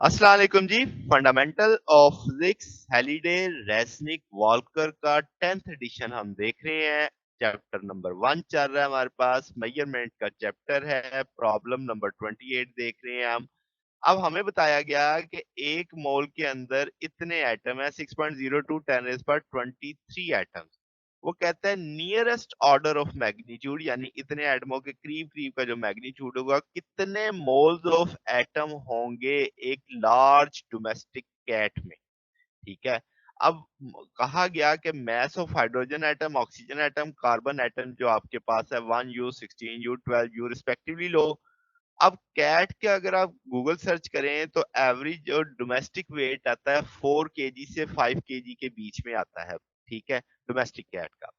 अस्सलाम वालेकुम जी। Fundamental of physics Halliday Resnick Walker का 10th एडिशन हम देख रहे हैं। चैप्टर नंबर 1 चल रहा है हमारे पास, मेजरमेंट का चैप्टर है। प्रॉब्लम नंबर 28 देख रहे हैं हम। अब हमें बताया गया कि एक मोल के अंदर इतने एटम है, 6.02 10 raised पर 23 एटम्स। वो कहता है नियरेस्ट ऑर्डर ऑफ मैग्नीट्यूड, यानी इतने एटमों के करीब करीब का जो मैग्नीट्यूड होगा, कितने मोल्स ऑफ एटम होंगे एक लार्ज डोमेस्टिक कैट में। ठीक है। अब कहा गया कि mass of hydrogen atom, oxygen atom, carbon atom जो आपके पास है 1U 16U 12U रिस्पेक्टिवली लो। अब कैट के अगर आप गूगल सर्च करें तो एवरेज जो डोमेस्टिक वेट आता है 4 kg से 5 kg के बीच में आता है। ठीक है, डोमेस्टिक कैट का।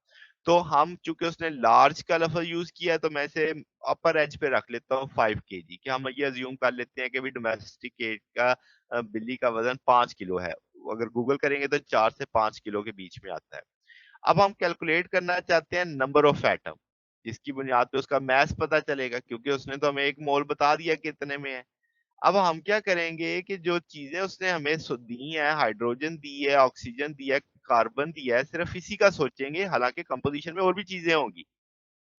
तो हम चूंकि उसने लार्ज का लफ्ज यूज किया है, तो मैं इसे अपर एज पे रख लेता हूँ 5 kg, कि हम ये अज्यूम कर लेते हैं कि भी डोमेस्टिक कैट का बिल्ली का वजन 5 किलो है। अगर गूगल करेंगे तो 4 से 5 किलो के बीच में आता है। अब हम कैलकुलेट करना चाहते हैं नंबर ऑफ एटम, जिसकी बुनियाद पे उसका मैस पता चलेगा, क्योंकि उसने तो हमें एक मोल बता दिया कितने में है। अब हम क्या करेंगे कि जो चीजें उसने हमें दी है, हाइड्रोजन दी है, ऑक्सीजन दिया है, कार्बन दिया है, सिर्फ इसी का सोचेंगे, हालांकि कंपोजिशन में और भी चीजें होंगी।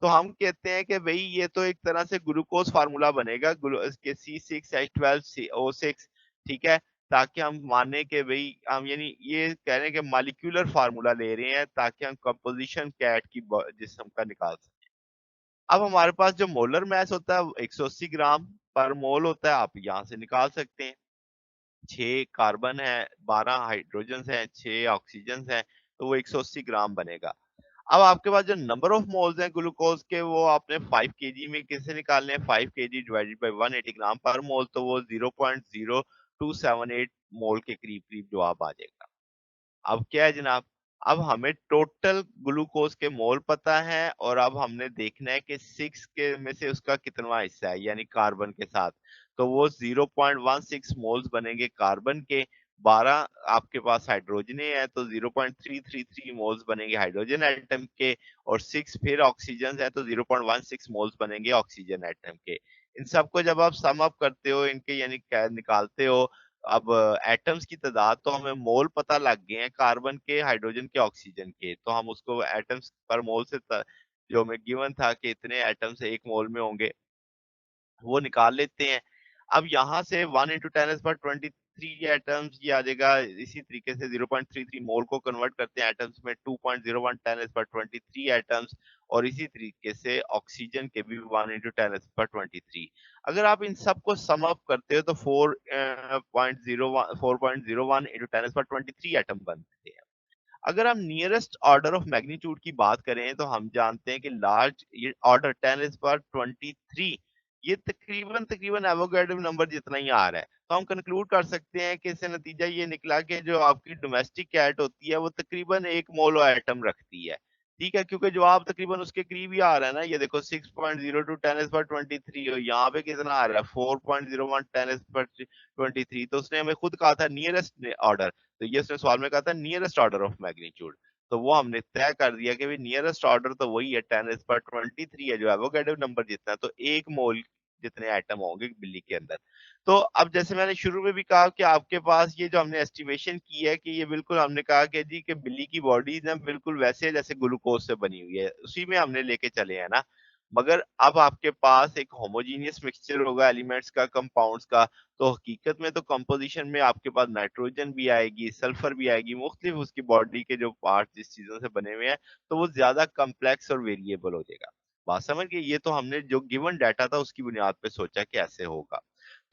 तो हम कहते हैं कि भाई ये तो एक तरह से ग्लूकोज फार्मूला बनेगा, इसके C6H12CO6। ठीक है, ताकि हम माने कि भाई हम यानी ये कह रहे हैं कि मॉलिक्यूलर फार्मूला ले रहे हैं ताकि हम कंपोजिशन कैट की जिस्म का निकाल सकें। अब हमारे पास जो मोलर मैस होता है 180 ग्राम पर मोल होता है, आप यहाँ से निकाल सकते हैं। 6 कार्बन है, 12 हाइड्रोजन है, 6 ऑक्सीजन है, तो वो 180 ग्राम बनेगा। अब आपके पास जो नंबर ऑफ मोल्स हैं ग्लूकोज के, वो आपने 5 kg में कैसे निकालने हैं? 5 kg डिवाइडेड बाय 180 ग्राम पर मोल, तो वो 0.0278 मोल के करीब करीब जवाब आ जाएगा। अब क्या है जनाब, अब हमें टोटल ग्लूकोज के मोल पता है, और अब हमने देखना है कि 6 के में से उसका कितना हिस्सा है, यानी कार्बन के साथ। तो वो 0.16 मोल्स बनेंगे कार्बन के। 12 आपके पास हाइड्रोजन है, तो 0.333 मोल्स बनेंगे हाइड्रोजन एटम के। और 6 फिर ऑक्सीजन है, तो 0.16 मोल्स बनेंगे ऑक्सीजन एटम के। इन सबको जब आप सम अप करते हो इनके, यानी निकालते हो, अब एटम्स की तादाद तो हमें मोल पता लग गए हैं, कार्बन के, हाइड्रोजन के, ऑक्सीजन के, तो हम उसको एटम्स पर मोल से जो हमें गिवन था कि इतने एटम्स एक मोल में होंगे, वो निकाल लेते हैं। अब यहाँ से 1 × 10⁻23 एटम्स ये आ जाएगा। इसी तरीके से 0.33 मोल को कन्वर्ट करते हैं एटम्स में, 2.01 10⁻23 एटम्स। और इसी तरीके से ऑक्सीजन के भी 1 × 10⁻23। अगर आप इन सबको सम अप करते हो तो 4.01 × 10⁻23 एटम बनते हैं। अगर हम नियरेस्ट ऑर्डर ऑफ मैग्नीट्यूड की बात करें, तो हम जानते हैं कि लार्ज ये ऑर्डर 10⁻23, ये तकरीबन तकरीबन एवोगैड्रो नंबर जितना ही आ रहा है। तो हम कंक्लूड कर सकते हैं कि इससे नतीजा ये निकला कि जो आपकी डोमेस्टिक कैट होती है वो तकरीबन 1 मोल एटम रखती है। ठीक है, क्योंकि जवाब तकरीबन उसके करीब ही आ रहा है ना। ये देखो 6.02 10⁻23 और यहाँ पे कितना आ रहा है 4.01 10⁻23। तो उसने हमें खुद कहा था नियरेस्ट ऑर्डर, तो ये उसने सवाल में कहा था नियरेस्ट ऑर्डर ऑफ मैग्नीट्यूड। तो वो हमने तय कर दिया कि भाई नियरेस्ट ऑर्डर तो वही है, 10⁻23 है, जो एवोगैड्रो नंबर जितना है, तो 1 मोल जितने एटम होंगे बिल्ली के अंदर। तो अब जैसे मैंने शुरू में भी कहा कि आपके पास ये जो हमने एस्टिमेशन की है, कि ये बिल्कुल हमने कहा कि जी कि बिल्ली की बॉडी ना बिल्कुल वैसे है जैसे ग्लूकोज से बनी हुई है, उसी में हमने लेके चले हैं ना। मगर अब आपके पास एक होमोजीनियस मिक्सचर होगा एलिमेंट्स का, कंपाउंड्स का। तो हकीकत में तो कंपोजिशन में आपके पास नाइट्रोजन भी आएगी, सल्फर भी आएगी, मुख्तलिफ उसकी बॉडी के जो पार्ट जिस चीजों से बने हुए हैं, तो वो ज्यादा कम्प्लेक्स और वेरिएबल हो जाएगा। बात समझ गए? ये तो हमने जो गिवन डाटा था उसकी बुनियाद पे सोचा कि ऐसे होगा।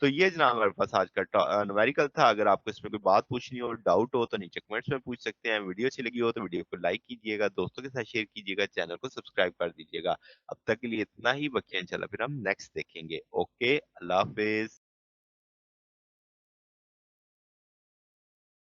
तो ये जनाब हमारे पास आज का न्यूमेरिकल था। अगर आपको इसमें कोई बात पूछनी हो, डाउट हो, तो नीचे कमेंट्स में पूछ सकते हैं। वीडियो अच्छी लगी हो तो वीडियो को लाइक कीजिएगा, दोस्तों के साथ शेयर कीजिएगा, चैनल को सब्सक्राइब कर दीजिएगा। अब तक के लिए इतना ही, बकिया इंशाल्लाह फिर हम नेक्स्ट देखेंगे। ओके, अल्लाह हाफिज।